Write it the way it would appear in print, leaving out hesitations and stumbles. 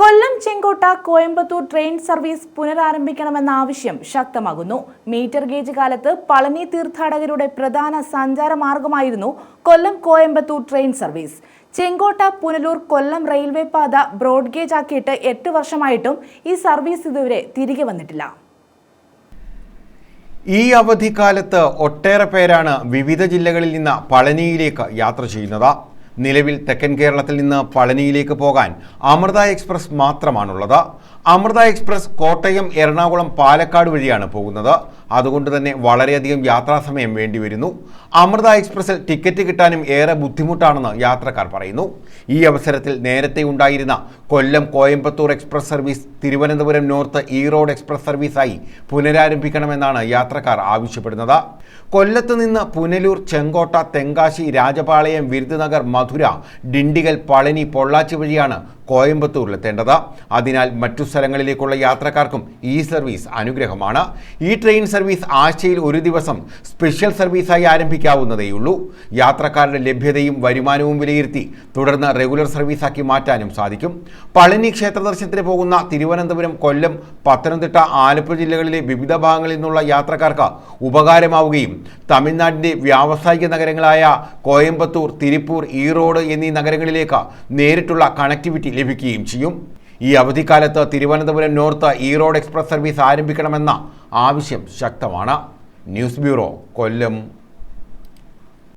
Kollam Chenkotta Coimbatore train service പുനരാരംഭിക്കണമെന്ന ആവശ്യം ശക്തമാകുന്നു. Metre gauge കാലത്ത് പളനി തീർത്ഥാടകരുടെ പ്രധാന സഞ്ചാര മാർഗമായിരുന്നു കൊല്ലം കോയമ്പത്തൂർ ട്രെയിൻ സർവീസ്. ചെങ്കോട്ട പുനലൂർ കൊല്ലം റെയിൽവേ പാത ബ്രോഡ് ഗേജ് ആക്കിയിട്ട് 8 വർഷമായിട്ടും ഈ സർവീസ് ഇതുവരെ തിരികെ വന്നിട്ടില്ല. ഈ അവധിക്കാലത്ത് ഒട്ടേറെ പേരാണ് വിവിധ ജില്ലകളിൽ നിന്ന് പളനിയിലേക്ക് യാത്ര ചെയ്യുന്നത്. നിലവിൽ തെക്കൻ കേരളത്തിൽ നിന്ന് പളനിയിലേക്ക് പോകാൻ അമൃത എക്സ്പ്രസ് മാത്രമാണുള്ളത്. അമൃത എക്സ്പ്രസ് കോട്ടയം, എറണാകുളം, പാലക്കാട് വഴിയാണ് പോകുന്നത്. അതുകൊണ്ട് തന്നെ വളരെയധികം യാത്രാസമയം വേണ്ടിവരുന്നു. അമൃത എക്സ്പ്രസിൽ ടിക്കറ്റ് കിട്ടാനും ഏറെ ബുദ്ധിമുട്ടാണെന്ന് യാത്രക്കാർ പറയുന്നു. ഈ അവസരത്തിൽ നേരത്തെ ഉണ്ടായിരുന്ന Kollam Coimbatore express service Thiruvananthapuram north Erode express സർവീസായി പുനരാരംഭിക്കണമെന്നാണ് യാത്രക്കാർ ആവശ്യപ്പെടുന്നത്. കൊല്ലത്ത് നിന്ന് പുനലൂർ, ചെങ്കോട്ട, തെങ്കാശി, രാജപാളയം, വിരുദ്നഗർ, മധുര, ഡിണ്ടിഗൽ, പളനി, പൊള്ളാച്ചി വഴിയാണ് കോയമ്പത്തൂരിലെത്തേണ്ടത്. അതിനാൽ മറ്റു സ്ഥലങ്ങളിലേക്കുള്ള യാത്രക്കാർക്കും ഈ സർവീസ് അനുഗ്രഹമാണ്. ഈ ട്രെയിൻ സർവീസ് ആഴ്ചയിൽ ഒരു ദിവസം സ്പെഷ്യൽ സർവീസായി ആരംഭിക്കാവുന്നതേയുള്ളൂ. യാത്രക്കാരുടെ ലഭ്യതയും വരുമാനവും വിലയിരുത്തി തുടർന്ന് റെഗുലർ സർവീസാക്കി മാറ്റാനും സാധിക്കും. പളനി ക്ഷേത്ര ദർശനത്തിന് പോകുന്ന തിരുവനന്തപുരം, കൊല്ലം, പത്തനംതിട്ട, ആലപ്പുഴ ജില്ലകളിലെ വിവിധ ഭാഗങ്ങളിൽ നിന്നുള്ള യാത്രക്കാർക്ക് ഉപകാരമാവുകയും തമിഴ്നാടിൻ്റെ വ്യാവസായിക നഗരങ്ങളായ കോയമ്പത്തൂർ, തിരുപ്പൂർ, ഈറോഡ് എന്നീ നഗരങ്ങളിലേക്ക് നേരിട്ടുള്ള കണക്ടിവിറ്റി ലഭിക്കുകയും ചെയ്യും. ഈ അവധിക്കാലത്ത് Thiruvananthapuram north Erode express service ആരംഭിക്കണമെന്ന ആവശ്യം ശക്തമാണ്. ന്യൂസ് ബ്യൂറോ, കൊല്ലം.